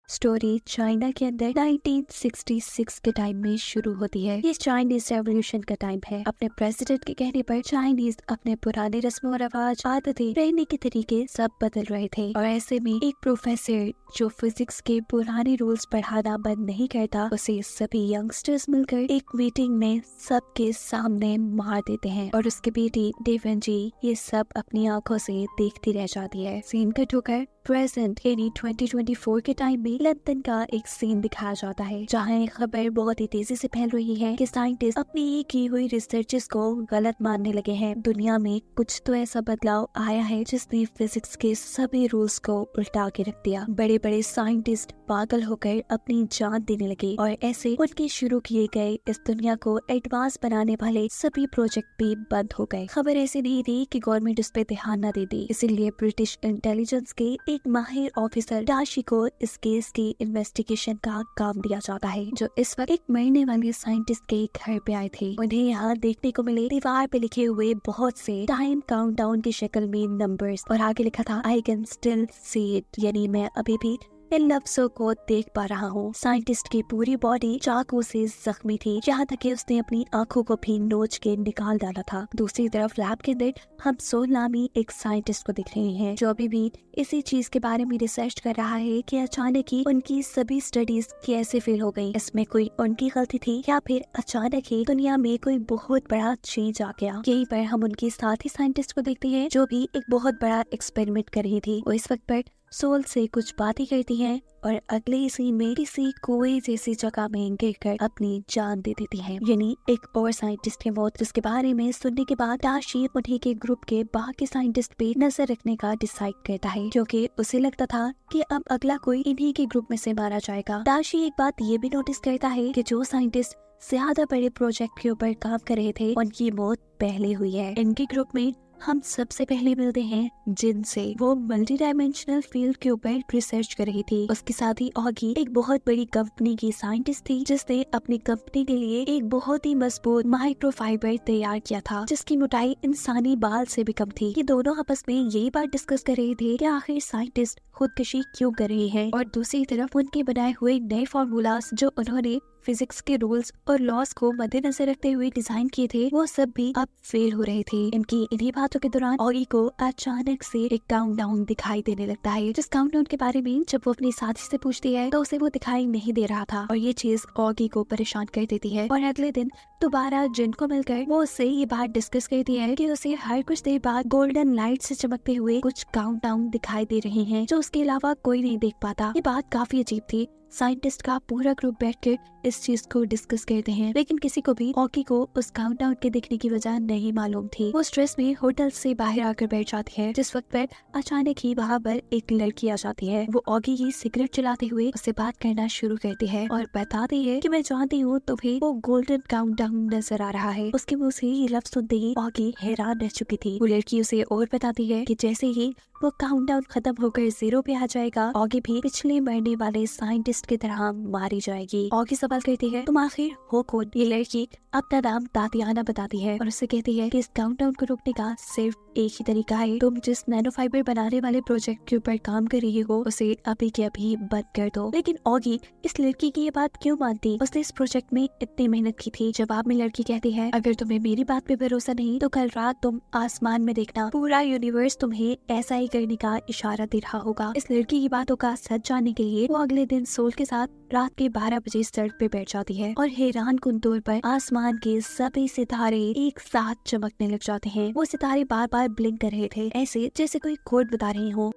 Story China के अंदर 1966 के टाइम में शुरू होती है। ये चाइनीज रेवोल्यूशन का टाइम है। अपने प्रेसिडेंट के कहने पर चाइनीज अपने पुराने रस्मों और रिवाज, आदतें, रहने के तरीके सब बदल रहे थे। और ऐसे में एक प्रोफेसर जो फिजिक्स के पुराने रूल्स पढ़ाना बंद नहीं करता, उसे सभी यंगस्टर्स मिलकर एक मीटिंग में सबके सामने मार देते हैं। और उसकी बेटी डेवेंजी ये सब अपनी आंखों से देखती रह जाती है। सीन कट होकर प्रेजेंट यानी 2024 के टाइम में लंदन का एक सीन दिखाया जाता है, जहाँ एक खबर बहुत ही तेजी से फैल रही है कि साइंटिस्ट अपनी की हुई रिसर्चेस को गलत मानने लगे हैं। दुनिया में कुछ तो ऐसा बदलाव आया है जिसने फिजिक्स के सभी रूल्स को उल्टा के रख दिया। बड़े बड़े साइंटिस्ट पागल होकर अपनी जान देने लगे और ऐसे उनके शुरू किए गए इस दुनिया को एडवांस बनाने वाले सभी प्रोजेक्ट भी बंद हो गए। खबर ऐसी नहीं थी कि गवर्नमेंट उस पर ध्यान न देती, इसीलिए ब्रिटिश इंटेलिजेंस के एक माहिर ऑफिसर डाशी को इस केस की इन्वेस्टिगेशन का काम दिया जाता है, जो इस वक्त एक मरने वाले साइंटिस्ट के घर पे आए थे। उन्हें यहाँ देखने को मिले दीवार पे लिखे हुए बहुत से टाइम काउंटडाउन की शक्ल में नंबर्स, और आगे लिखा था I can still see it, यानी मैं अभी भी इन लफ्जों को देख पा रहा हूँ। साइंटिस्ट की पूरी बॉडी चाकू से जख्मी थी, यहाँ तक कि उसने अपनी आंखों को भी नोच के निकाल डाला था। दूसरी तरफ लैब के अंदर हम सोल नामी एक साइंटिस्ट को दिख रहे हैं, जो अभी भी इसी चीज के बारे में रिसर्च कर रहा है कि अचानक ही उनकी सभी स्टडीज कैसे फेल हो गई। इसमें कोई उनकी गलती थी या फिर अचानक ही दुनिया में कोई बहुत बड़ा चेंज आ गया। यहीं पर हम उनकी साथी साइंटिस्ट को देखते हैं, जो भी एक बहुत बड़ा एक्सपेरिमेंट कर रही थी। वो इस वक्त पर सोल से कुछ बातें करती हैं और अगले ही सीन में किसी कुएं जैसी जगह में गिरकर अपनी जान दे देती है। यानी एक और साइंटिस्ट की मौत, जिसके बारे में सुनने के बाद डाशी उन्हीं के ग्रुप के बाकी साइंटिस्ट पे नजर रखने का डिसाइड करता है, क्योंकि उसे लगता था कि अब अगला कोई इन्हीं के ग्रुप में से मारा जाएगा। डाशी एक बात ये भी नोटिस करता है कि जो साइंटिस्ट ज्यादा बड़े प्रोजेक्ट के ऊपर काम कर रहे थे, उनकी मौत पहले हुई है। इनके ग्रुप में हम सबसे पहले मिलते हैं जिनसे। वो मल्टी डायमेंशनल फील्ड के ऊपर रिसर्च कर रही थी। उसके साथ ही ऑगी एक बहुत बड़ी कंपनी की साइंटिस्ट थी, जिसने अपनी कंपनी के लिए एक बहुत ही मजबूत माइक्रोफाइबर तैयार किया था, जिसकी मोटाई इंसानी बाल से भी कम थी। ये दोनों आपस में यही बात डिस्कस कर रहे थे कि आखिर साइंटिस्ट खुदकशी क्यों कर रहे हैं। और दूसरी तरफ उनके बनाए हुए नए फॉर्मूलास, जो उन्होंने फिजिक्स के रूल्स और लॉस को मद्देनजर रखते हुए डिजाइन किए थे, वो सब भी अब फेल हो रहे थे। इनकी इन्हीं बातों के दौरान ऑगी को अचानक से एक काउंटडाउन दिखाई देने लगता है, जिस काउंटडाउन के बारे में जब वो अपनी साथी से पूछती है तो उसे वो दिखाई नहीं दे रहा था। और ये चीज ऑगी को परेशान कर देती है। और अगले दिन दोबारा जिन को मिलकर वो उससे ये बात डिस्कस करती है कि उसे हर कुछ देर बाद गोल्डन लाइट से चमकते हुए कुछ काउंटडाउन दिखाई दे रहे हैं, जो उसके अलावा कोई नहीं देख पाता। ये बात काफी अजीब थी। साइंटिस्ट का पूरा ग्रुप बैठकर इस चीज को डिस्कस करते हैं, लेकिन किसी को भी ऑगी को उस काउंटडाउन के दिखने की वजह नहीं मालूम थी। वो स्ट्रेस में होटल से बाहर आकर बैठ जाती है, जिस वक्त पर अचानक ही वहाँ पर एक लड़की आ जाती है। वो ऑगी की सिगरेट चलाते हुए उससे बात करना शुरू करती है और बताती है कि मैं जानती हूँ तुम्हें वो गोल्डन काउंटडाउन नजर आ रहा है। उसके मुंह से ये लफ्ज सुनते ही ऑगी हैरान रह चुकी थी। वो लड़की उसे और बताती है कि जैसे ही वो काउंटडाउन खत्म होकर 0 पे आ जाएगा, ऑगी भी पिछले मरने वाले साइंटिस्ट की तरह मारी जाएगी। ऑगी सवाल करती है तुम आखिर हो कौन? ये लड़की अपना नाम तातियाना बताती है और उससे कहती है कि इस काउंटडाउन को रोकने का सिर्फ एक ही तरीका है, तुम जिस नैनो फाइबर बनाने वाले प्रोजेक्ट के ऊपर काम कर रही हो उसे अभी के अभी बंद कर दो। लेकिन ऑगी इस लड़की की ये बात क्यों मानती? उसने इस प्रोजेक्ट में इतनी मेहनत की थी। जवाब में लड़की कहती है अगर तुम्हें मेरी बात पे भरोसा नहीं तो कल रात तुम आसमान में देखना, पूरा यूनिवर्स तुम्हें ऐसा ही करने का इशारा दे रहा होगा। इस लड़की की बातों का सच जानने के लिए वो अगले दिन सोल के साथ रात के 12 बजे सड़क पे बैठ जाती है और हैरान कुन तौर पर आसमान के सभी सितारे एक साथ चमकने लग जाते हैं। वो सितारे बार बार ब्लिंक कर रहे थे, ऐसे जैसे कोई कोड बता रहे हो।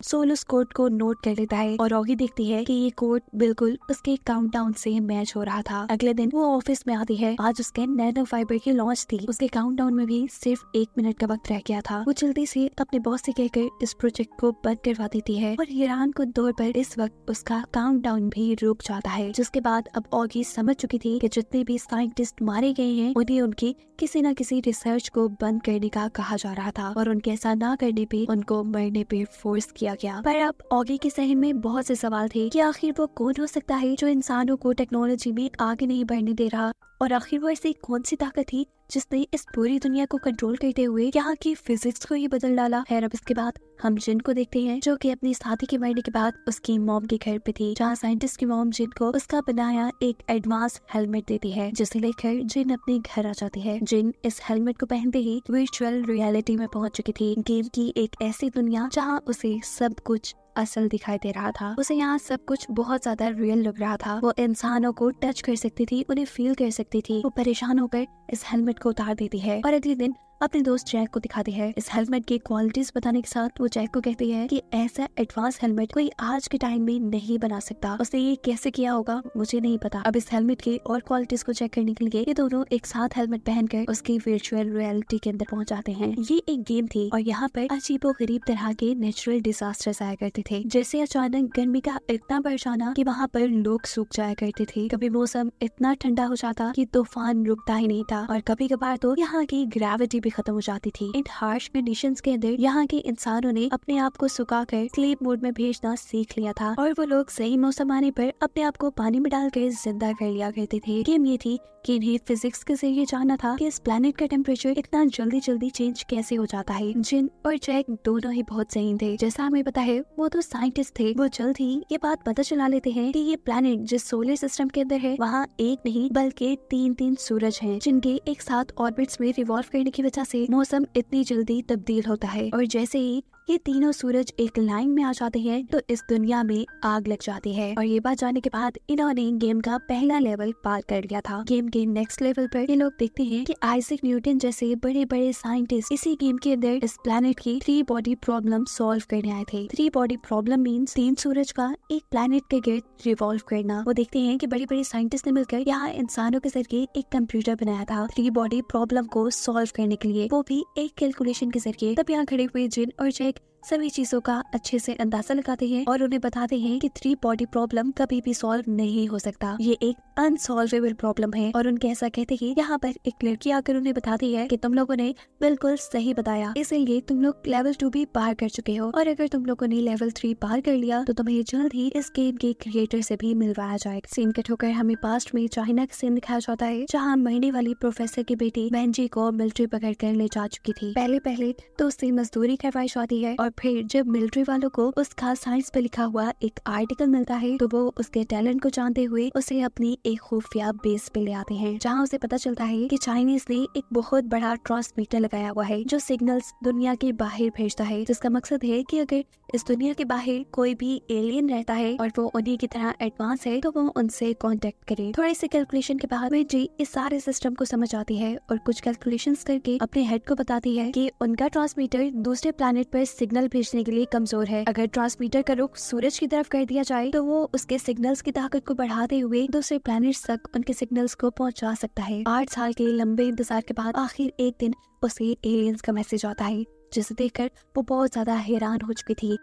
सोल उस कोड को नोट कर लेता है और ऑगी देखती है कि ये कोड बिल्कुल उसके काउंटडाउन से मैच हो रहा था। अगले दिन वो ऑफिस में आती है। आज उसके नैनो फाइबर की लॉन्च थी। उसके काउंटडाउन में भी सिर्फ 1 मिनट का वक्त रह गया था। वो जल्दी से अपने बॉस से कहकर इस प्रोजेक्ट को बंद करवा देती है और हैरान कुन तौर पर इस वक्त उसका काउंटडाउन भी रुक जाता है। जिसके बाद अब ऑगी समझ चुकी थी कि जितने भी साइंटिस्ट मारे गए हैं उन्हें उनकी किसी न किसी रिसर्च को बंद करने का कहा जा रहा था और उनके ऐसा न करने पे उनको मरने पे फोर्स किया गया। पर अब ऑगी के जहन में बहुत से सवाल थे कि आखिर वो कौन हो सकता है जो इंसानों को टेक्नोलॉजी में आगे नहीं बढ़ने दे रहा, और आखिर वो ऐसी कौन सी ताकत थी जिसने इस पूरी दुनिया को कंट्रोल करते हुए यहाँ की फिजिक्स को ही बदल डाला। खैर अब इसके बाद हम जिन को देखते हैं, जो कि अपनी साथी के मरने के बाद उसकी मॉम के घर पे थी, जहाँ साइंटिस्ट की मॉम जिन को उसका बनाया एक एडवांस हेलमेट देती है, जिसे लेकर जिन अपने घर आ जाती है। जिन इस हेलमेट को पहनते ही वर्चुअल रियलिटी में पहुंच चुकी थी, गेम की एक ऐसी दुनिया जहाँ उसे सब कुछ असल दिखाई दे रहा था। उसे यहाँ सब कुछ बहुत ज्यादा रियल लग रहा था। वो इंसानों को टच कर सकती थी, उन्हें फील कर सकती थी। वो परेशान होकर इस हेलमेट को उतार देती है और अगले दिन अपने दोस्त जैक को दिखाती है। इस हेलमेट की क्वालिटीज बताने के साथ वो जैक को कहती है कि ऐसा एडवांस हेलमेट कोई आज के टाइम में नहीं बना सकता। उसने ये कैसे किया होगा मुझे नहीं पता। अब इस हेलमेट की और क्वालिटीज को चेक करने के लिए ये दोनों एक साथ हेलमेट पहनकर उसकी वर्चुअल रियलिटी के अंदर पहुंच जाते हैं। ये एक गेम थी और यहाँ पर अजीबो गरीब तरह के नेचुरल डिजास्टर्स आया करते थे, जैसे अचानक गर्मी का इतना बढ़ जाना कि वहाँ पर लोग सूख जाया करते थे। कभी मौसम इतना ठंडा हो जाता कि तूफान रुकता ही नहीं था और कभी कभार तो यहाँ की ग्रेविटी भी खत्म हो जाती थी। इन हार्श कंडीशंस के अंदर यहाँ के इंसानों ने अपने आप को सुखाकर स्लीप मोड में भेजना सीख लिया था और वो लोग सही मौसम आने पर अपने आप को पानी में डालकर जिंदा कर लिया करते थे। गेम ये थी कि इन्हें फिजिक्स के जरिए जानना था कि इस प्लेनेट का टेम्परेचर इतना जल्दी जल्दी चेंज कैसे हो जाता है। जिन और जैक दोनों ही बहुत सही थे। जैसा हमें पता है वो तो साइंटिस्ट थे, वो जल्द ही ये बात पता चला लेते हैं कि ये प्लेनेट जिस सोलर सिस्टम के अंदर है वहाँ एक नहीं बल्कि तीन सूरज हैं, जिनके एक साथ ऑर्बिट्स में रिवॉल्व करने की वजह से मौसम इतनी जल्दी तब्दील होता है। और जैसे ही ये तीनों सूरज एक लाइन में आ जाते हैं तो इस दुनिया में आग लग जाती है। और ये बात जानने के बाद इन्होंने गेम का पहला लेवल पार कर लिया था। गेम के नेक्स्ट लेवल पर ये लोग देखते हैं कि आइजैक न्यूटन जैसे बड़े बड़े साइंटिस्ट इसी गेम के अंदर इस प्लेनेट की 3 बॉडी प्रॉब्लम सॉल्व करने आए थे। 3 बॉडी प्रॉब्लम मीन्स 3 सूरज का एक प्लेनेट के गिर्द रिवॉल्व करना। वो देखते हैं कि बड़े बड़े साइंटिस्ट ने मिलकर यहाँ इंसानों के जरिए एक कंप्यूटर बनाया था 3 बॉडी प्रॉब्लम को सॉल्व करने के लिए, वो भी एक कैलकुलेशन के जरिए। तब यहाँ खड़े हुए जिन और जैक सभी चीजों का अच्छे से अंदाजा लगाते हैं और उन्हें बताते हैं कि 3 बॉडी प्रॉब्लम कभी भी सॉल्व नहीं हो सकता, ये एक अनसॉल्वेबल प्रॉब्लम है। और उनके ऐसा कहते ही यहाँ पर एक लड़की आकर उन्हें बताती है कि तुम लोगों ने बिल्कुल सही बताया, इसलिए तुम लोग लेवल 2 भी पार कर चुके हो और अगर तुम लोगों ने लेवल 3 पार कर लिया तो तुम्हें जल्द ही इस गेम के क्रिएटर से भी मिलवाया जाएगा। सीन कट होकर हमें पास्ट में चाइना का सीन दिखाया जाता है, जहाँ मरने वाली प्रोफेसर की बेटी वेंजी को मिलिट्री पकड़ कर ले जा चुकी थी। पहले तो उससे मजदूरी करवाई जाती है और फिर जब मिलिट्री वालों को उसका साइंस पे लिखा हुआ एक आर्टिकल मिलता है तो वो उसके टैलेंट को जानते हुए उसे अपनी एक खुफिया बेस पे ले आते हैं, जहाँ उसे पता चलता है कि चाइनीज ने एक बहुत बड़ा ट्रांसमीटर लगाया हुआ है जो सिग्नल्स दुनिया के बाहर भेजता है, जिसका मकसद है कि अगर इस दुनिया के बाहर कोई भी एलियन रहता है और वो उन्हीं की तरह एडवांस है तो वो उनसे कांटेक्ट करे। थोड़ी सी कैलकुलेशन के बाद वेंजी इस सारे सिस्टम को समझ आती है और कुछ कैलकुलेशंस करके अपने हेड को बताती है कि उनका ट्रांसमीटर दूसरे प्लेनेट पर सिग्नल भेजने के लिए कमजोर है। अगर ट्रांसमीटर का रुख सूरज की तरफ कर दिया जाए तो वो उसके सिग्नल्स की ताकत को बढ़ाते हुए दूसरे प्लैनेट्स तक उनके सिग्नल्स को पहुंचा सकता है। 8 साल के लंबे इंतजार के बाद आखिर एक दिन उसे एलियंस का मैसेज आता है, जिसे देखकर वो बहुत ज्यादा हैरान हो चुकी थी।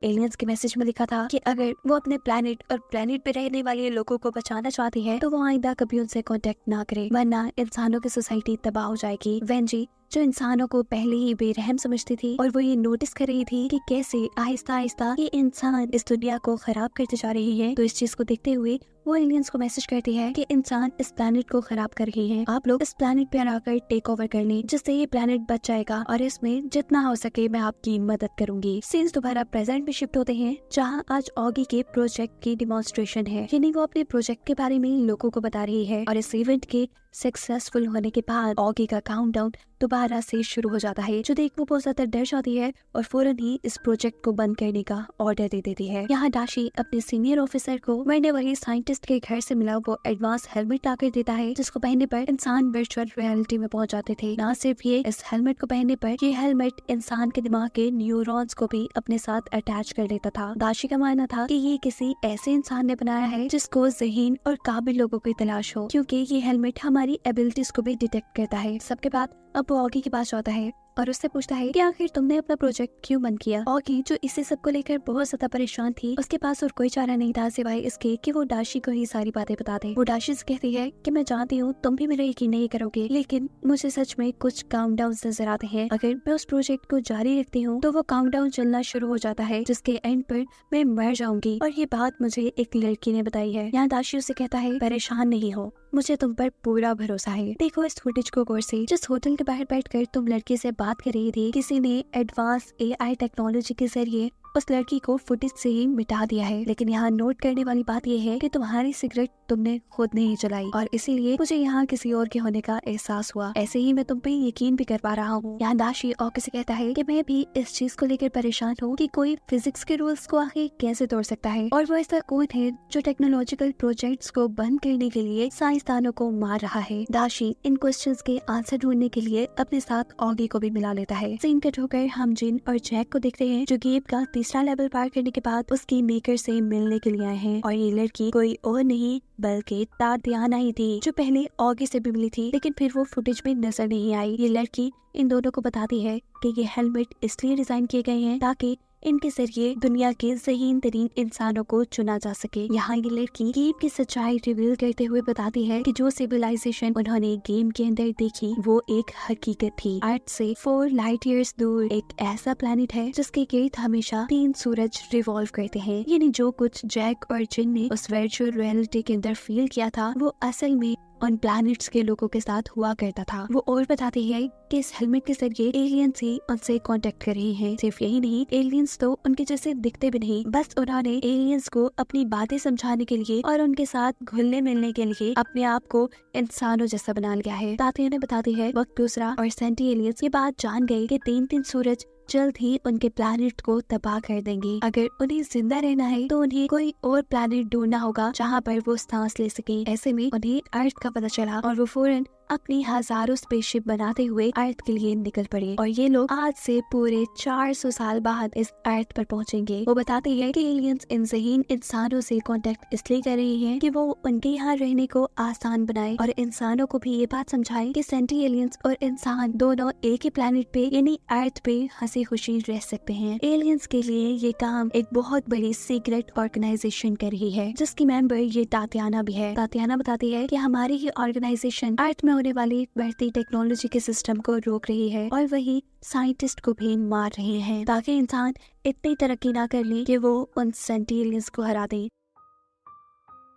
एलियंस के मैसेज में लिखा था कि अगर वो अपने प्लेनेट और प्लेनेट पे रहने वाले लोगों को बचाना चाहती है तो वो आइंदा कभी उनसे कांटेक्ट ना करे, वरना इंसानों की सोसाइटी तबाह हो जाएगी। वेंजी जो इंसानों को पहले ही बेरहम समझती थी और वो ये नोटिस कर रही थी कि कैसे आहिस्ता आहिस्ता ये इंसान इस दुनिया को खराब करते जा रही है, तो इस चीज को देखते हुए वो एलियंस को मैसेज करती है कि इंसान इस प्लेनेट को खराब कर रहे हैं, आप लोग इस प्लेनेट पे आकर टेक ओवर कर लें, जिससे ये प्लेनेट बच जाएगा और इसमें जितना हो सके मैं आपकी मदद करूंगी। सीन्स दोबारा प्रेजेंट में शिफ्ट होते हैं, जहाँ आज ऑगी के प्रोजेक्ट की डिमॉन्स्ट्रेशन है, यानी वो अपने प्रोजेक्ट के बारे में लोगों को बता रही है। और इस इवेंट के सक्सेसफुल होने के बाद ऑगी का काउंटडाउन दोबारा से शुरू हो जाता है, जो देख वो बहुत ज्यादा डर जाती है और फौरन ही इस प्रोजेक्ट को बंद करने का ऑर्डर दे देती है। यहाँ डाशी अपने सीनियर ऑफिसर को मरने वाली साइंटिस्ट के घर से मिला वो एडवांस हेलमेट लाकर देता है, जिसको पहनने पर इंसान वर्चुअल रियलिटी में पहुंच जाते थे। न सिर्फ ये, इस हेलमेट को पहनने पर ये हेलमेट इंसान के दिमाग के न्यूरॉन्स को भी अपने साथ अटैच कर लेता था। दाशी का मानना था कि ये किसी ऐसे इंसान ने बनाया है जिसको ज़हीन और काबिल लोगों की तलाश हो, क्योंकि ये हेलमेट हमारी एबिलिटीज को भी डिटेक्ट करता है। सबके बाद अब वो ऑगी के पास जाता है और उससे पूछता है कि आखिर तुमने अपना प्रोजेक्ट क्यों बंद किया। ऑगी जो इसी सब को लेकर बहुत ज्यादा परेशान थी, उसके पास और कोई चारा नहीं था सिवाय इसके कि वो डाशी को ही सारी बातें बता दे। वो डाशी से कहती है कि मैं जानती हूँ तुम भी मेरा यकीन नहीं करोगे, लेकिन मुझे सच में कुछ काउंटडाउन नजर आते हैं। अगर मैं उस प्रोजेक्ट को जारी रखती हूँ तो वो काउंटडाउन चलना शुरू हो जाता है, जिसके एंड पर मैं मर जाऊंगी। और ये बात मुझे एक लड़की ने बताई है। यहाँ दाशी उसे कहता है परेशान नहीं हो, मुझे तुम पर पूरा भरोसा है। देखो इस फुटेज को गौर से, जिस होटल के बाहर बैठकर तुम लड़की से बात कर रही थी, किसी ने एडवांस AI टेक्नोलॉजी के जरिए उस लड़की को फुटेज से ही मिटा दिया है। लेकिन यहाँ नोट करने वाली बात यह है कि तुम्हारी सिगरेट तुमने खुद नहीं जलाई और इसीलिए मुझे यहाँ किसी और के होने का एहसास हुआ। ऐसे ही मैं तुम पे यकीन भी कर पा रहा हूँ। यहाँ दाशी ऑगी से कहता है कि मैं भी इस चीज को लेकर परेशान हूँ कि कोई फिजिक्स के रूल्स को आखिर कैसे तोड़ सकता है, और वो ऐसा कौन है जो टेक्नोलॉजिकल प्रोजेक्ट्स को बंद करने के लिए साइंसदानों को मार रहा है। दाशी इन क्वेश्चंस के आंसर ढूंढने के लिए अपने साथ ऑगी को भी मिला लेता है। सीन कट होकर हम जिन और जैक को देखते हैं, जो गेम का तीसरा लेवल पार करने के बाद उसकी मेकर से मिलने के लिए आए हैं। और ये लड़की कोई और नहीं बल्कि तातियाना ही थी, जो पहले ऑगी से भी मिली थी, लेकिन फिर वो फुटेज में नजर नहीं आई। ये लड़की इन दोनों को बताती है कि ये हेलमेट इसलिए डिजाइन किए गए हैं ताकि इनके जरिए दुनिया के ज़हीन तरीन इंसानों को चुना जा सके। यहाँ ये लड़की गेम की सच्चाई रिवील करते हुए बताती है कि जो सिविलाइजेशन उन्होंने गेम के अंदर देखी वो एक हकीकत थी। अर्थ से 4 लाइट ईयर्स दूर एक ऐसा प्लेनेट है जिसके गिर्द हमेशा 3 सूरज रिवॉल्व करते हैं। यानी जो कुछ जैक और जिन ने उस वर्चुअल रियलिटी के अंदर फील किया था वो असल में उन प्लैनेट्स के लोगों के साथ हुआ करता था। वो और बताती है कि इस हेलमेट के जरिए एलियंस ही उनसे कांटेक्ट कर रहे हैं। सिर्फ यही नहीं, एलियंस तो उनके जैसे दिखते भी नहीं, बस उन्होंने एलियंस को अपनी बातें समझाने के लिए और उनके साथ घुलने मिलने के लिए अपने आप को इंसानों जैसा बना लिया है। तातिया ने बताती है वक्त दूसरा और सेंटी एलियंस ये बात जान गए कि 3 सूरज जल्द ही उनके प्लैनेट को तबाह कर देंगे। अगर उन्हें जिंदा रहना है तो उन्हें कोई और प्लैनेट ढूंढना होगा जहाँ पर वो सांस ले सके। ऐसे में उन्हें अर्थ का पता चला और वो फौरन अपनी हजारों स्पेसशिप बनाते हुए अर्थ के लिए निकल पड़े। और ये लोग आज से पूरे 400 साल बाद इस अर्थ पर पहुंचेंगे। वो बताते हैं कि एलियंस इन ज़हीन इंसानों से कांटेक्ट इसलिए कर रहे हैं कि वो उनके यहाँ रहने को आसान बनाए और इंसानों को भी ये बात समझाएं कि सेंटी एलियंस और इंसान दोनों एक ही प्लेनेट पे यानी अर्थ पे हंसी खुशी रह सकते हैं। एलियंस के लिए ये काम एक बहुत बड़ी सीक्रेट ऑर्गेनाइजेशन कर रही है, जिसकी मेंबर ये तातियाना भी है। तातियाना बताती है कि हमारी ही ऑर्गेनाइजेशन अर्थ में होने वाली बढ़ती टेक्नोलॉजी के सिस्टम को रोक रही है और वही साइंटिस्ट को भी मार रहे हैं ताकि इंसान इतनी तरक्की ना कर ले कि वो उन सेंटी एलियंस को हरा दे।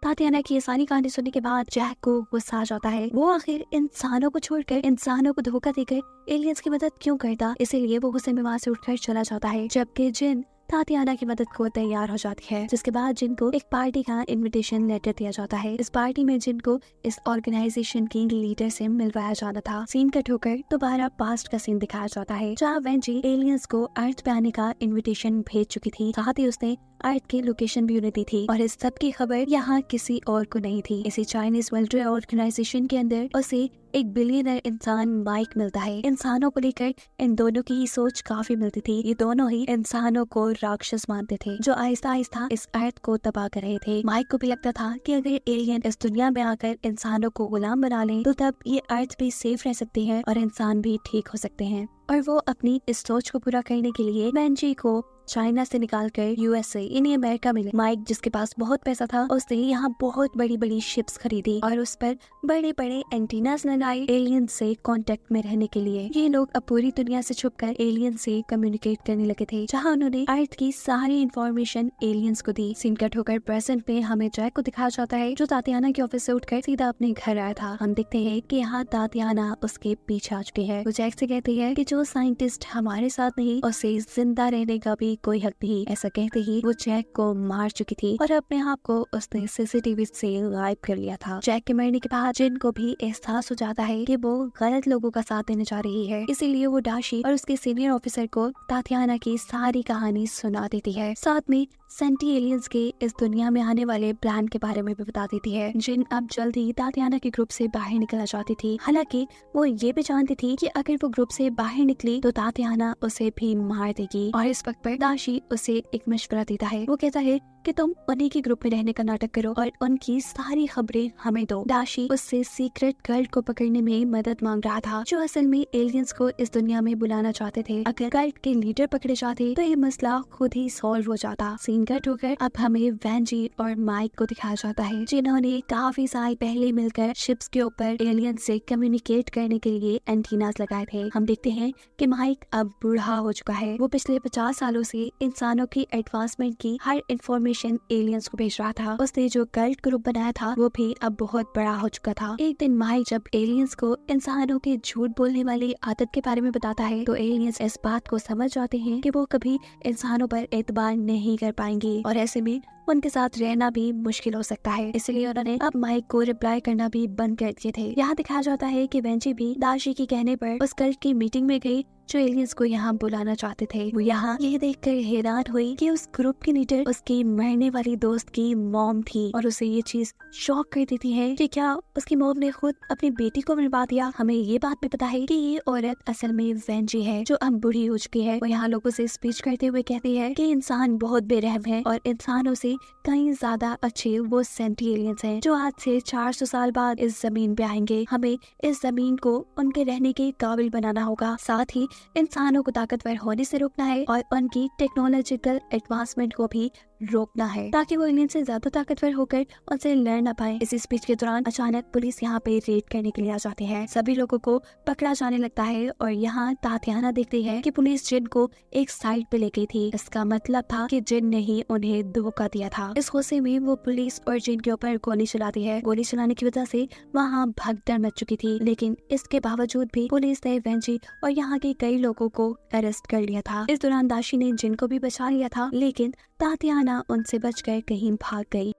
तातियाना की ये सारी कहानी सुनने के बाद जैक को गुस्सा आ जाता है। वो आखिर इंसानों को छोड़कर इंसानों को धोखा देकर एलियंस की मदद क्यों करता, इसीलिए वो गुस्से में वहाँ से उठकर चला जाता है। जबकि जिन तातियाना की मदद को तैयार हो जाती है, जिसके बाद जिनको एक पार्टी का इनविटेशन लेटर दिया जाता है। इस पार्टी में जिनको इस ऑर्गेनाइजेशन की लीडर से मिलवाया जाना था। सीन कट होकर दोबारा पास्ट का सीन दिखाया जाता है, जहाँ वेंजी एलियंस को अर्थ पे आने का इनविटेशन भेज चुकी थी। साथ ही उसने अर्थ की लोकेशन भी उन्हें दी थी और इस सब की खबर यहाँ किसी और को नहीं थी। इसी चाइनीज मिलिट्री ऑर्गेनाइजेशन के अंदर उसे एक बिलियनर इंसान माइक मिलता है। इंसानों को लेकर इन दोनों की सोच काफी मिलती थी। ये दोनों ही इंसानों को राक्षस मानते थे जो आहिस्ता आहिस्ता इस अर्थ को तबाह कर रहे थे। माइक को भी लगता था कि अगर एलियन इस दुनिया में आकर इंसानों को गुलाम बना लें तो तब ये अर्थ भी सेफ रह सकती है और इंसान भी ठीक हो सकते हैं। और वो अपनी इस सोच को पूरा करने के लिए वेंजी को चाइना से निकालकर USA यानी अमेरिका में ले। माइक जिसके पास बहुत पैसा था, उसने यहाँ बहुत बड़ी बड़ी शिप्स खरीदी और उस पर बड़े बड़े एंटीनास लगाए एलियन से कांटेक्ट में रहने के लिए। ये लोग अब पूरी दुनिया से छुपकर एलियन से कम्युनिकेट करने लगे थे, जहाँ उन्होंने अर्थ की सारी इंफॉर्मेशन एलियंस को दी। सीन कट होकर प्रेजेंट में हमें जैक को दिखाया जाता है, जो तातियाना के ऑफिस से उठकर सीधा अपने घर आया था। हम देखते हैं कि यहाँ तातियाना उसके पीछे आ चुकी है। वो जैक से कहती है कि जो साइंटिस्ट हमारे साथ नहीं, उसे जिंदा रहने का भी कोई हक नहीं। ऐसा कहते ही वो जैक को मार चुकी थी और अपने आप को उसने CCTV से गायब कर लिया था। जैक के मरने के बाद जिन को भी एहसास हो जाता है कि वो गलत लोगों का साथ देने जा रही है, इसीलिए वो डाशी और उसके सीनियर ऑफिसर को तातियाना की सारी कहानी सुना देती है। साथ में सेंटी एलियंस के इस दुनिया में आने वाले प्लान के बारे में भी बता देती है। जिन अब जल्द ही तातियाना के ग्रुप से बाहर निकलना चाहती थी। हालांकि वो ये भी जानती थी कि अगर वो ग्रुप से बाहर निकली तो तातियाना उसे भी मार देगी। और इस वक्त पर दाशी उसे एक मशवरा देता है। वो कहता है कि तुम उन्हीं के ग्रुप में रहने का नाटक करो और उनकी सारी खबरें हमें दो। दाशी उससे सीक्रेट कल्ट को पकड़ने में मदद मांग रहा था, जो असल में एलियंस को इस दुनिया में बुलाना चाहते थे। अगर कल्ट के लीडर पकड़े जाते तो ये मसला खुद ही सॉल्व हो जाता। सीन कट होकर अब हमें वेंजी और माइक को दिखाया जाता है, जिन्होंने काफी साल पहले मिलकर शिप्स के ऊपर एलियंस से कम्युनिकेट करने के लिए एंटीनास लगाए थे। हम देखते हैं कि माइक अब बूढ़ा हो चुका है। वो पिछले 50 सालों से इंसानों की एडवांसमेंट की हर इंफॉर्मेशन एलियंस को भेज रहा था। उसने जो कल्ट ग्रुप बनाया था वो भी अब बहुत बड़ा हो चुका था। एक दिन माइक जब एलियंस को इंसानों के झूठ बोलने वाली आदत के बारे में बताता है तो एलियंस इस बात को समझ जाते हैं कि वो कभी इंसानों पर एतबार नहीं कर पाएंगे और ऐसे में उनके साथ रहना भी मुश्किल हो सकता है। इसलिए उन्होंने अब माइक को रिप्लाई करना भी बंद कर दिए थे। यहाँ दिखाया जाता है कि वेंजी भी दाशी के कहने पर उस कल्ट की मीटिंग में गई जो एलियंस को यहाँ बुलाना चाहते थे। वो यहाँ ये देखकर हैरान हुई कि उस ग्रुप की लीडर उसकी मरने वाली दोस्त की मॉम थी और उसे ये चीज शॉक कर देती है कि क्या उसकी मॉम ने खुद अपनी बेटी को मरवा दिया। हमें ये बात भी पता है कि ये औरत असल में वेंजी है, जो अब बूढ़ी हो चुकी है। वो यहाँ लोगों से स्पीच करते हुए कहती है कि इंसान बहुत बेरहम है और इंसानों से कहीं ज्यादा अच्छे वो सेंटी एलियंस हैं, जो आज से 400 साल बाद इस जमीन पे आएंगे। हमें इस जमीन को उनके रहने के काबिल बनाना होगा, साथ ही इंसानों को ताकतवर होने से रोकना है और उनकी टेक्नोलॉजिकल एडवांसमेंट को भी रोकना है ताकि वो एलियन से ज्यादा ताकतवर होकर उनसे लड़ ना पाए। इसी स्पीच के दौरान अचानक पुलिस यहाँ पे रेड करने के लिए आ जाती है। सभी लोगों को पकड़ा जाने लगता है और यहाँ तातियाना देखती है कि पुलिस जिन को एक साइड पे ले गई थी। इसका मतलब था कि जिन ने ही उन्हें धोखा दिया था। इस गुस्से में वो पुलिस और जिन के ऊपर गोली चलाती है। गोली चलाने की वजह से वहाँ भगदड़ मच चुकी थी, लेकिन इसके बावजूद भी पुलिस ने वेंजी और यहाँ के कई लोगों को अरेस्ट कर लिया था। इस दौरान दाशी ने जिन को भी बचा लिया था, लेकिन तातियाना उनसे बचकर कहीं भाग गई।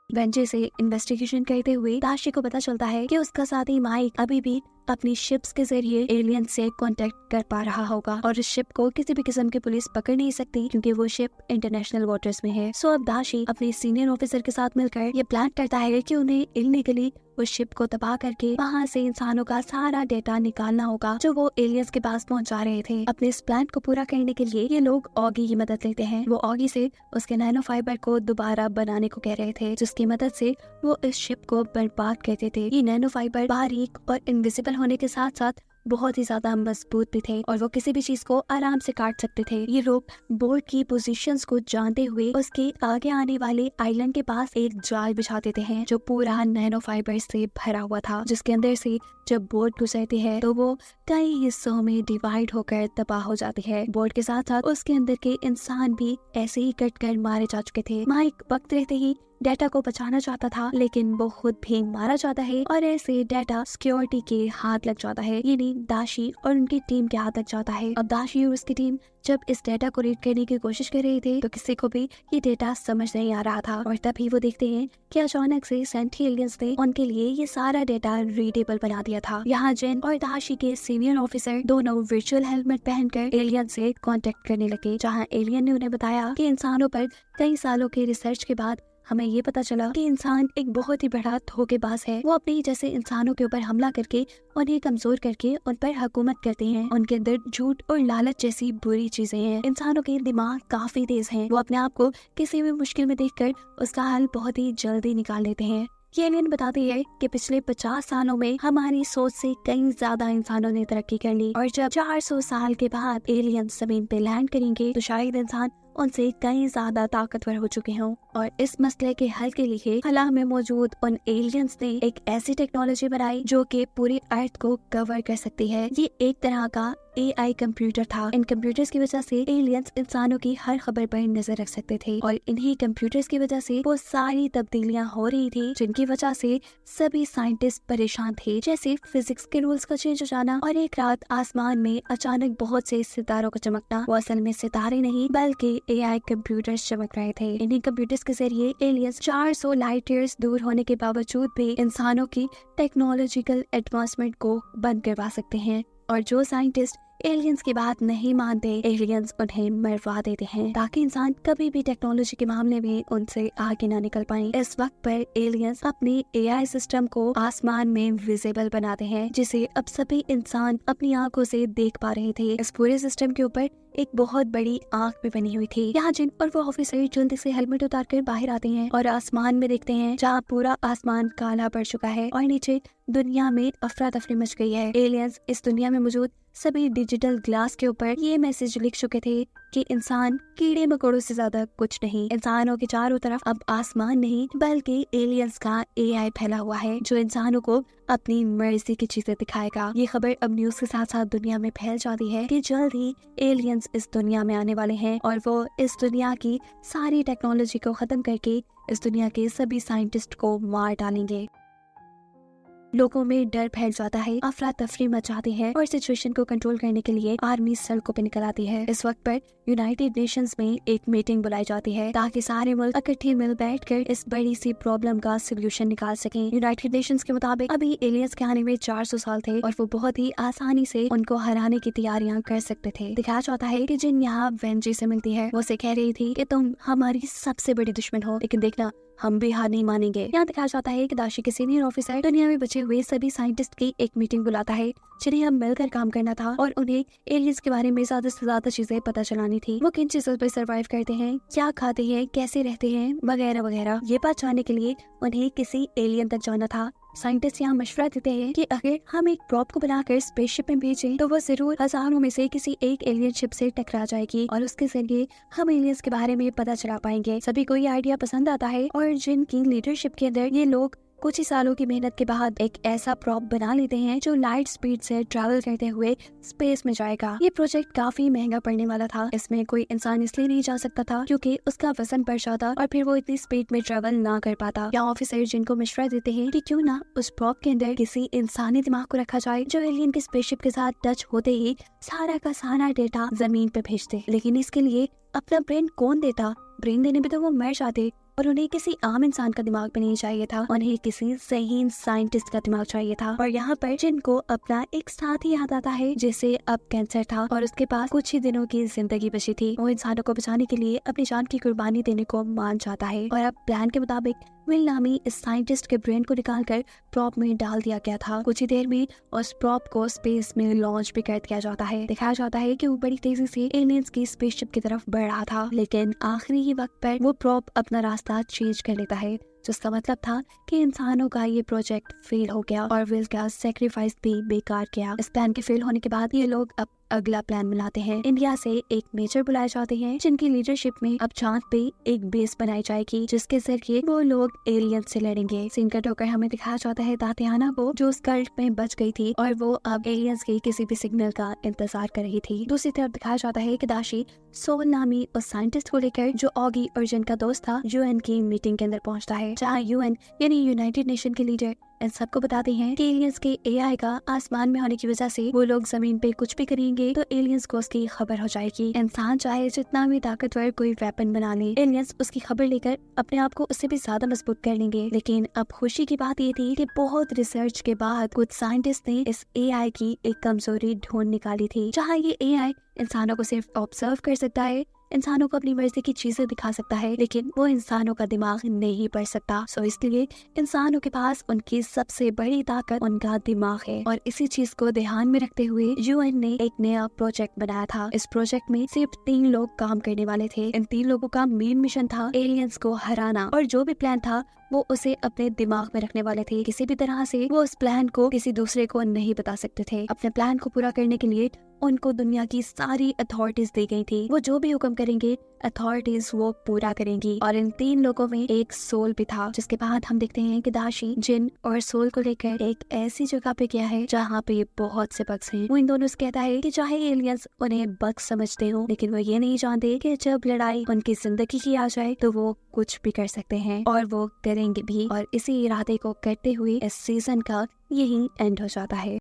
वेंजी से इन्वेस्टिगेशन करते हुए दाशी को पता चलता है कि उसका साथी माइक अभी भी अपनी शिप्स के जरिए एलियन से कांटेक्ट कर पा रहा होगा और इस शिप को किसी भी किस्म की पुलिस पकड़ नहीं सकती क्योंकि वो शिप इंटरनेशनल वाटर्स में है। सो अब दाशी अपने सीनियर ऑफिसर के साथ मिलकर ये प्लान करता है कि उन्हें इलीगली उस शिप को तबाह करके वहाँ से इंसानों का सारा डेटा निकालना होगा जो वो एलियंस के पास पहुँचा रहे थे। अपने इस प्लान को पूरा करने के लिए ये लोग ऑगी की मदद लेते हैं। वो ऑगी से उसके नैनो फाइबर को दोबारा बनाने को कह रहे थे, जिसकी मदद से वो इस शिप को बर्बाद करते थे। ये नैनो फाइबर बारीक और इनविजिबल होने के साथ साथ बहुत ही ज्यादा मजबूत भी थे और वो किसी भी चीज को आराम से काट सकते थे। ये लोग बोर्ड की पोजीशंस को जानते हुए उसके आगे आने वाले आइलैंड के पास एक जाल बिछा देते हैं जो पूरा नैनो फाइबर से भरा हुआ था, जिसके अंदर से जब बोर्ड गुजरती है तो वो कई हिस्सों में डिवाइड होकर तबाह हो जाती है। बोर्ड के साथ साथ उसके अंदर के इंसान भी ऐसे ही कट कर मारे जा चुके थे। माइक वक्त रहते ही डेटा को बचाना चाहता था, लेकिन वो खुद भी मारा जाता है और ऐसे डेटा सिक्योरिटी के हाथ लग जाता है, यानी दाशी और उनकी टीम के हाथ लग जाता है। अब दाशी और उसकी टीम जब इस डेटा को रीड करने की कोशिश कर रहे थे तो किसी को भी ये डेटा समझ नहीं आ रहा था और तभी वो देखते हैं कि अचानक से सेंटी एलियंस ने उनके लिए ये सारा डेटा रीडेबल बना दिया था। यहाँ जिन और दाशी के सीनियर ऑफिसर दोनों वर्चुअल हेलमेट पहनकर एलियन से कांटेक्ट करने लगे, जहाँ एलियन ने उन्हें बताया कि इंसानों पर कई सालों के रिसर्च के बाद हमें ये पता चला कि इंसान एक बहुत ही बड़ा धोखेबाज है। वो अपने जैसे इंसानों के ऊपर हमला करके उन्हें कमजोर करके उन पर हुकूमत करते हैं। उनके अंदर झूठ और लालच जैसी बुरी चीजें हैं। इंसानों के दिमाग काफी तेज हैं। वो अपने आप को किसी भी मुश्किल में देखकर उसका हल बहुत ही जल्दी निकाल लेते हैं। ये एलियन बताती है कि पिछले 50 सालों में हमारी सोच से कई ज्यादा इंसानों ने तरक्की कर ली और जब 400 साल के बाद एलियन जमीन पे लैंड करेंगे तो शायद इंसान उनसे कई ज्यादा ताकतवर हो चुके हों और इस मसले के हल के लिए खला में मौजूद उन एलियंस ने एक ऐसी टेक्नोलॉजी बनाई जो कि पूरी अर्थ को कवर कर सकती है। ये एक तरह का AI कंप्यूटर था। इन कंप्यूटर्स की वजह से एलियंस इंसानों की हर खबर पर नजर रख सकते थे और इन्हीं कंप्यूटर्स की वजह से वो सारी तब्दीलियां हो रही थी जिनकी वजह से सभी साइंटिस्ट परेशान थे, जैसे फिजिक्स के रूल्स का चेंज हो जाना और एक रात आसमान में अचानक बहुत से सितारों का चमकना। वो असल में सितारे नहीं बल्कि AI कंप्यूटर्स चमक रहे थे। इन्हीं कंप्यूटर्स के जरिए एलियंस 400 लाइट ईयर्स दूर होने के बावजूद भी इंसानों की टेक्नोलॉजिकल एडवांसमेंट को बंद करवा सकते हैं और जो साइंटिस्ट एलियंस की बात नहीं मानते, एलियंस उन्हें मरवा देते हैं ताकि इंसान कभी भी टेक्नोलॉजी के मामले में उनसे आगे ना निकल पाए। इस वक्त पर एलियंस अपने AI सिस्टम को आसमान में विजिबल बनाते हैं, जिसे अब सभी इंसान अपनी आंखों से देख पा रहे थे। इस पूरे सिस्टम के ऊपर एक बहुत बड़ी आंख भी बनी हुई थी। यहाँ जिन और वो ऑफिसर जल्दी से हेलमेट उतार कर बाहर आते हैं और आसमान में देखते हैं, जहाँ पूरा आसमान काला पड़ चुका है और नीचे दुनिया में अफरा तफरी मच गई है। एलियंस इस दुनिया में मौजूद सभी डिजिटल ग्लास के ऊपर ये मैसेज लिख चुके थे कि इंसान कीड़े मकोड़ों से ज्यादा कुछ नहीं। इंसानों के चारों तरफ अब आसमान नहीं बल्कि एलियंस का AI फैला हुआ है, जो इंसानों को अपनी मर्जी की चीजें दिखाएगा। ये खबर अब न्यूज के साथ साथ दुनिया में फैल जाती है कि जल्द ही एलियंस इस दुनिया में आने वाले हैं और वो इस दुनिया की सारी टेक्नोलॉजी को खत्म करके इस दुनिया के सभी साइंटिस्ट को मार डालेंगे। लोगों में डर फैल जाता है, अफरा तफरी मचाते हैं और सिचुएशन को कंट्रोल करने के लिए आर्मी सड़कों पे निकल आती है। इस वक्त पर यूनाइटेड नेशंस में एक मीटिंग बुलाई जाती है ताकि सारे मुल्क इकट्ठे मिल बैठकर इस बड़ी सी प्रॉब्लम का सोल्यूशन निकाल सकें। यूनाइटेड नेशंस के मुताबिक अभी एलियंस के आने में 400 साल थे और वो बहुत ही आसानी से उनको हराने की तैयारियां कर सकते थे। दिखाया जाता है कि जिन यहाँ वेंजी से मिलती है, वो से कह रही थी कि तुम हमारी सबसे बड़ी दुश्मन हो, लेकिन देखना हम भी हार नहीं मानेंगे। यहाँ दिखाया जाता है कि दाशी के सीनियर ऑफिसर दुनिया में बचे हुए सभी साइंटिस्ट की एक मीटिंग बुलाता है, जिन्हें अब मिलकर काम करना था और उन्हें एलियंस के बारे में ज्यादा से ज्यादा चीजें पता चलानी थी। वो किन चीजों पर सर्वाइव करते हैं, क्या खाते हैं, कैसे रहते हैं, वगैरह वगैरह। ये बात जानने के लिए उन्हें किसी एलियन तक जाना था। साइंटिस्ट यहाँ मशवरा देते हैं कि अगर हम एक प्रॉप को बनाकर स्पेसशिप में भेजें तो वो जरूर हजारों में से किसी एक एलियन शिप से टकरा जाएगी और उसके जरिए हम एलियंस के बारे में पता चला पाएंगे। सभी को ये आइडिया पसंद आता है और जिनकी लीडरशिप के अंदर ये लोग कुछ ही सालों की मेहनत के बाद एक ऐसा प्रॉप बना लेते हैं जो लाइट स्पीड से ट्रैवल करते हुए स्पेस में जाएगा। ये प्रोजेक्ट काफी महंगा पड़ने वाला था। इसमें कोई इंसान इसलिए नहीं जा सकता था क्योंकि उसका वजन बढ़ जाता और फिर वो इतनी स्पीड में ट्रैवल ना कर पाता। या ऑफिसर जिनको मशवरा देते हैं कि क्यों ना उस प्रॉप के अंदर किसी इंसानी दिमाग को रखा जाए जो एलियन के स्पेसशिप के साथ टच होते ही सारा का सारा डेटा जमीन पे भेज दे। लेकिन इसके लिए अपना ब्रेन कौन देता? ब्रेन देने पे तो वो मर जाते और उन्हें किसी आम इंसान का दिमाग भी नहीं चाहिए था, उन्हें किसी सही साइंटिस्ट का दिमाग चाहिए था। और यहाँ पर जिनको अपना एक साथी याद आता है जिसे अब कैंसर था और उसके पास कुछ ही दिनों की जिंदगी बची थी। वो इंसानों को बचाने के लिए अपनी जान की कुर्बानी देने को मान जाता है और अब प्लान के मुताबिक विल नामी इस साइंटिस्ट के ब्रेन को निकालकर प्रॉप में डाल दिया गया था। कुछ ही देर में उस प्रॉप को स्पेस में लॉन्च भी कर दिया जाता है। दिखाया जाता है कि वो बड़ी तेजी से एलियंस की स्पेसशिप की तरफ बढ़ रहा था, लेकिन आखिरी वक्त पर वो प्रॉप अपना रास्ता चेंज कर लेता है, जिसका मतलब था कि इंसानों का ये प्रोजेक्ट फेल हो गया और विल का सेक्रीफाइस भी बेकार किया। इस प्लान के फेल होने के बाद ये लोग अब अगला प्लान बनाते हैं। इंडिया से एक मेजर बुलाए जाते हैं जिनकी लीडरशिप में अब चांद पे एक बेस बनाई जाएगी जिसके जरिए वो लोग एलियन से लड़ेंगे। सीन कट होकर हमें दिखाया जाता है तातियाना को, जो उस कल्ट में बच गई थी और वो अब एलियंस के किसी भी सिग्नल का इंतजार कर रही थी। दूसरी तरफ दिखाया जाता है कि दाशी सोल नामी उस साइंटिस्ट को लेकर, जो ऑगी और जिनका दोस्त था, UN की मीटिंग के अंदर पहुंचता है, जहाँ UN यानी यूनाइटेड नेशन के लीडर इन सबको बताते हैं कि एलियंस के AI का आसमान में होने की वजह से वो लोग जमीन पे कुछ भी करेंगे तो एलियंस को उसकी खबर हो जाएगी। इंसान चाहे जितना भी ताकतवर कोई वेपन बना ले, एलियंस उसकी खबर लेकर अपने आप को उससे भी ज्यादा मजबूत कर लेंगे। लेकिन अब खुशी की बात ये थी कि बहुत रिसर्च के बाद कुछ साइंटिस्ट ने इस AI की एक कमजोरी ढूंढ निकाली थी, जहाँ ये AI इंसानों को सिर्फ ऑब्जर्व कर सकता है, इंसानों को अपनी मर्जी की चीजें दिखा सकता है, लेकिन वो इंसानों का दिमाग नहीं पढ़ सकता। सो इसलिए इंसानों के पास उनकी सबसे बड़ी ताकत उनका दिमाग है और इसी चीज को ध्यान में रखते हुए UN ने एक नया प्रोजेक्ट बनाया था। इस प्रोजेक्ट में सिर्फ 3 लोग काम करने वाले थे। इन 3 लोगों का मेन मिशन था एलियंस को हराना और जो भी प्लान था वो उसे अपने दिमाग में रखने वाले थे। किसी भी तरह से वो उस प्लान को किसी दूसरे को नहीं बता सकते थे। अपने प्लान को पूरा करने के लिए उनको दुनिया की सारी अथॉरिटीज दी गई थी। वो जो भी हुक्म करेंगे अथॉरिटीज वो पूरा करेंगी। और इन 3 लोगों में एक सोल भी था, जिसके बाद हम देखते हैं कि दाशी जिन और सोल को लेकर एक ऐसी जगह पे गया है जहाँ पे बहुत से बग्स हैं। वो इन दोनों से कहता है कि चाहे एलियंस उन्हें बग्स समझते हो, लेकिन वो ये नहीं जानते कि जब लड़ाई उनकी जिंदगी की आ जाए तो वो कुछ भी कर सकते हैं और वो करेंगे भी। और इसी इरादे को करते हुए इस सीजन का यही एंड हो जाता है।